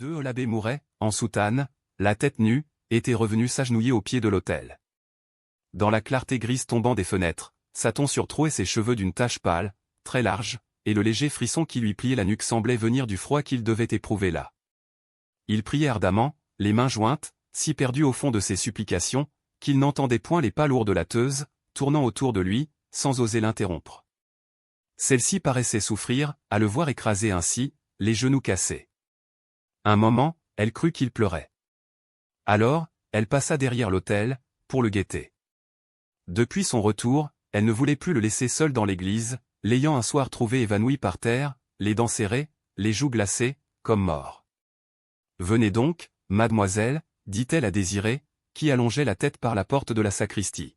L'abbé Mouret, en soutane, la tête nue, était revenu s'agenouiller au pied de l'autel. Dans la clarté grise tombant des fenêtres, sa tonsure trouait ses cheveux d'une tache pâle, très large, et le léger frisson qui lui pliait la nuque semblait venir du froid qu'il devait éprouver là. Il priait ardemment, les mains jointes, si perdu au fond de ses supplications, qu'il n'entendait point les pas lourds de la Teuse, tournant autour de lui, sans oser l'interrompre. Celle-ci paraissait souffrir, à le voir écrasé ainsi, les genoux cassés. Un moment, elle crut qu'il pleurait. Alors, elle passa derrière l'autel, pour le guetter. Depuis son retour, elle ne voulait plus le laisser seul dans l'église, l'ayant un soir trouvé évanoui par terre, les dents serrées, les joues glacées, comme mort. « Venez donc, mademoiselle, dit-elle à Désirée, qui allongeait la tête par la porte de la sacristie.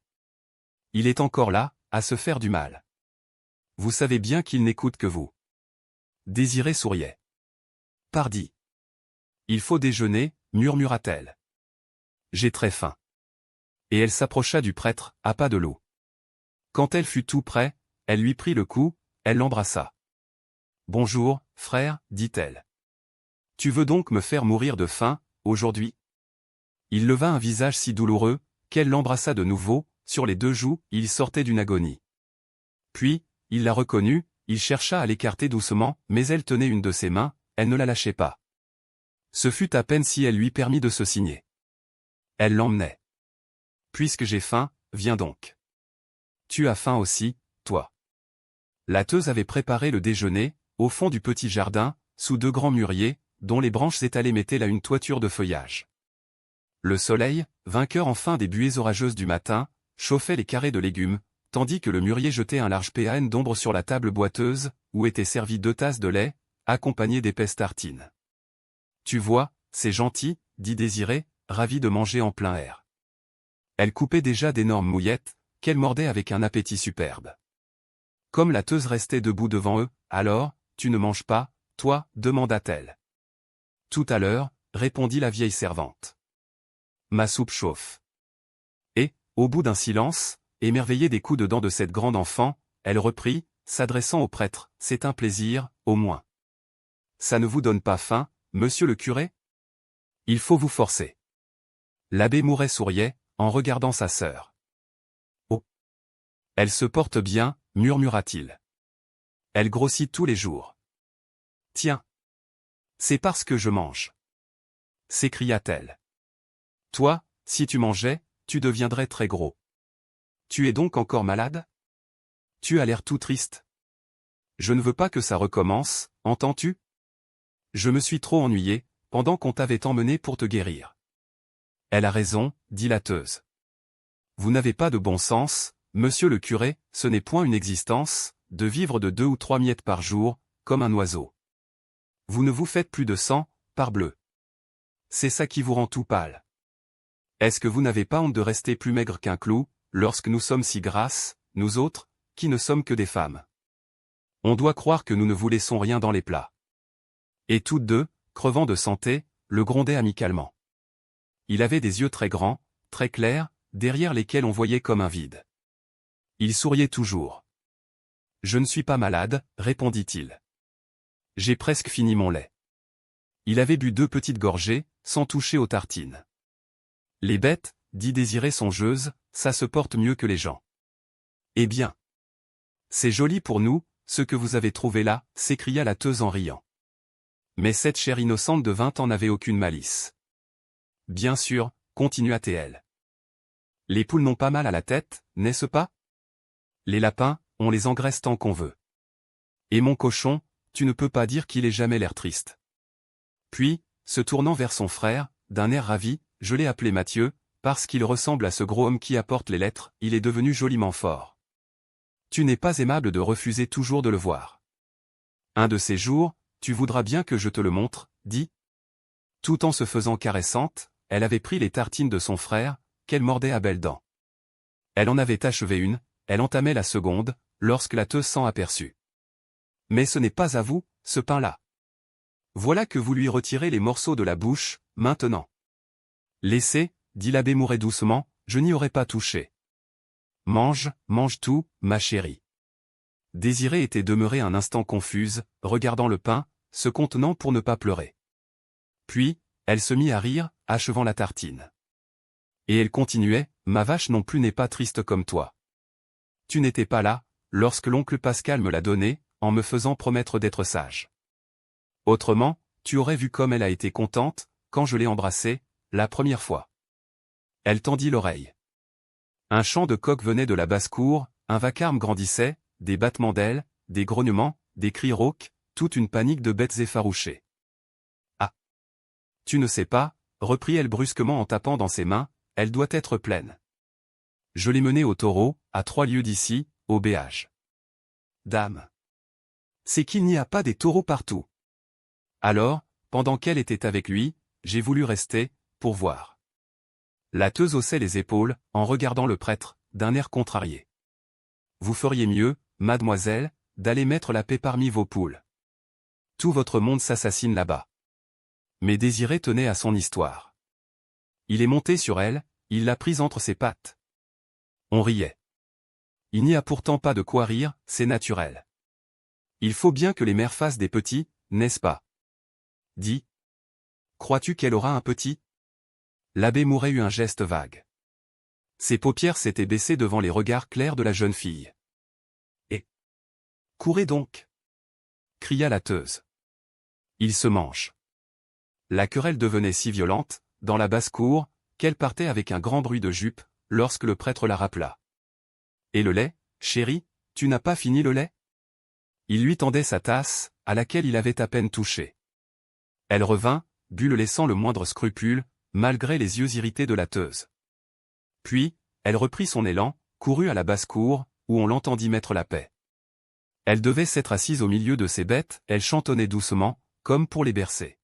Il est encore là, à se faire du mal. Vous savez bien qu'il n'écoute que vous. » Désirée souriait. « Pardi. Il faut déjeuner, murmura-t-elle. J'ai très faim. » Et elle s'approcha du prêtre, à pas de loup. Quand elle fut tout près, elle lui prit le cou, elle l'embrassa. « Bonjour, frère, dit-elle. Tu veux donc me faire mourir de faim, aujourd'hui ?» Il leva un visage si douloureux, qu'elle l'embrassa de nouveau, sur les deux joues, il sortait d'une agonie. Puis, il la reconnut, il chercha à l'écarter doucement, mais elle tenait une de ses mains, elle ne la lâchait pas. Ce fut à peine si elle lui permit de se signer. Elle l'emmenait. « Puisque j'ai faim, viens donc. Tu as faim aussi, toi. » La Teuse avait préparé le déjeuner, au fond du petit jardin, sous deux grands mûriers, dont les branches étalées mettaient là une toiture de feuillage. Le soleil, vainqueur enfin des buées orageuses du matin, chauffait les carrés de légumes, tandis que le mûrier jetait un large péan d'ombre sur la table boiteuse, où étaient servies 2 tasses de lait, accompagnées d'épaisses tartines. « Tu vois, c'est gentil, dit Désirée, ravie de manger en plein air. » Elle coupait déjà d'énormes mouillettes, qu'elle mordait avec un appétit superbe. Comme la Teuse restait debout devant eux, « Alors, tu ne manges pas, toi ?» demanda-t-elle. « Tout à l'heure, » répondit la vieille servante. « Ma soupe chauffe. » Et, au bout d'un silence, émerveillée des coups de dents de cette grande enfant, elle reprit, s'adressant au prêtre, « C'est un plaisir, au moins. Ça ne vous donne pas faim, monsieur le curé ? Il faut vous forcer. » L'abbé Mouret souriait, en regardant sa sœur. « Oh ! Elle se porte bien, murmura-t-il. Elle grossit tous les jours. Tiens. C'est parce que je mange. » s'écria-t-elle. « Toi, si tu mangeais, tu deviendrais très gros. Tu es donc encore malade ? Tu as l'air tout triste. Je ne veux pas que ça recommence, entends-tu ? Je me suis trop ennuyé, pendant qu'on t'avait emmené pour te guérir. » Elle a raison, dit la Teuse. Vous n'avez pas de bon sens, monsieur le curé, ce n'est point une existence, de vivre de 2 ou 3 miettes par jour, comme un oiseau. Vous ne vous faites plus de sang, parbleu. C'est ça qui vous rend tout pâle. Est-ce que vous n'avez pas honte de rester plus maigre qu'un clou, lorsque nous sommes si grasses, nous autres, qui ne sommes que des femmes ? On doit croire que nous ne vous laissons rien dans les plats. Et toutes deux, crevant de santé, le grondaient amicalement. Il avait des yeux très grands, très clairs, derrière lesquels on voyait comme un vide. Il souriait toujours. « Je ne suis pas malade, répondit-il. J'ai presque fini mon lait. » Il avait bu 2 petites gorgées, sans toucher aux tartines. « Les bêtes, dit Désirée songeuse, ça se porte mieux que les gens. » « Eh bien. C'est joli pour nous, ce que vous avez trouvé là, s'écria la Teuse en riant. Mais cette chair innocente de 20 ans n'avait aucune malice. « Bien sûr, continua-t-elle. Les poules n'ont pas mal à la tête, n'est-ce pas ? Les lapins, on les engraisse tant qu'on veut. Et mon cochon, tu ne peux pas dire qu'il ait jamais l'air triste. » Puis, se tournant vers son frère, d'un air ravi, « Je l'ai appelé Mathieu, parce qu'il ressemble à ce gros homme qui apporte les lettres, il est devenu joliment fort. Tu n'es pas aimable de refuser toujours de le voir. Un de ces jours, tu voudras bien que je te le montre, dis. » Tout en se faisant caressante, elle avait pris les tartines de son frère, qu'elle mordait à belles dents. Elle en avait achevé une, elle entamait la seconde, lorsque la Teuse s'en aperçut. « Mais ce n'est pas à vous, ce pain-là. Voilà que vous lui retirez les morceaux de la bouche, maintenant. »« Laissez, » dit l'abbé Mouret doucement, « je n'y aurais pas touché. »« Mange, mange tout, ma chérie. » Désirée était demeurée un instant confuse, regardant le pain, se contenant pour ne pas pleurer. Puis, elle se mit à rire, achevant la tartine. Et elle continuait, ma vache non plus n'est pas triste comme toi. Tu n'étais pas là, lorsque l'oncle Pascal me l'a donnée, en me faisant promettre d'être sage. Autrement, tu aurais vu comme elle a été contente, quand je l'ai embrassée, la première fois. Elle tendit l'oreille. Un chant de coq venait de la basse-cour, un vacarme grandissait, des battements d'ailes, des grognements, des cris rauques, toute une panique de bêtes effarouchées. Ah! Tu ne sais pas, reprit-elle brusquement en tapant dans ses mains, elle doit être pleine. Je l'ai menée au taureau, à 3 lieues d'ici, au béage. Dame! C'est qu'il n'y a pas des taureaux partout. Alors, pendant qu'elle était avec lui, j'ai voulu rester, pour voir. La Teuse haussait les épaules, en regardant le prêtre, d'un air contrarié. Vous feriez mieux, mademoiselle, d'aller mettre la paix parmi vos poules. Tout votre monde s'assassine là-bas. Mais Désiré tenait à son histoire. Il est monté sur elle, il l'a prise entre ses pattes. On riait. Il n'y a pourtant pas de quoi rire, c'est naturel. Il faut bien que les mères fassent des petits, n'est-ce pas? Dis. Crois-tu qu'elle aura un petit? L'abbé Mouret eut un geste vague. Ses paupières s'étaient baissées devant les regards clairs de la jeune fille. Et courez donc! Cria la Teuse. Il se mange. La querelle devenait si violente, dans la basse-cour, qu'elle partait avec un grand bruit de jupe, lorsque le prêtre la rappela. Et le lait, chérie, tu n'as pas fini le lait? Il lui tendait sa tasse, à laquelle il avait à peine touché. Elle revint, but le lait sans le moindre scrupule, malgré les yeux irrités de la Teuse. Puis, elle reprit son élan, courut à la basse-cour, où on l'entendit mettre la paix. Elle devait s'être assise au milieu de ses bêtes, elle chantonnait doucement, comme pour les bercer.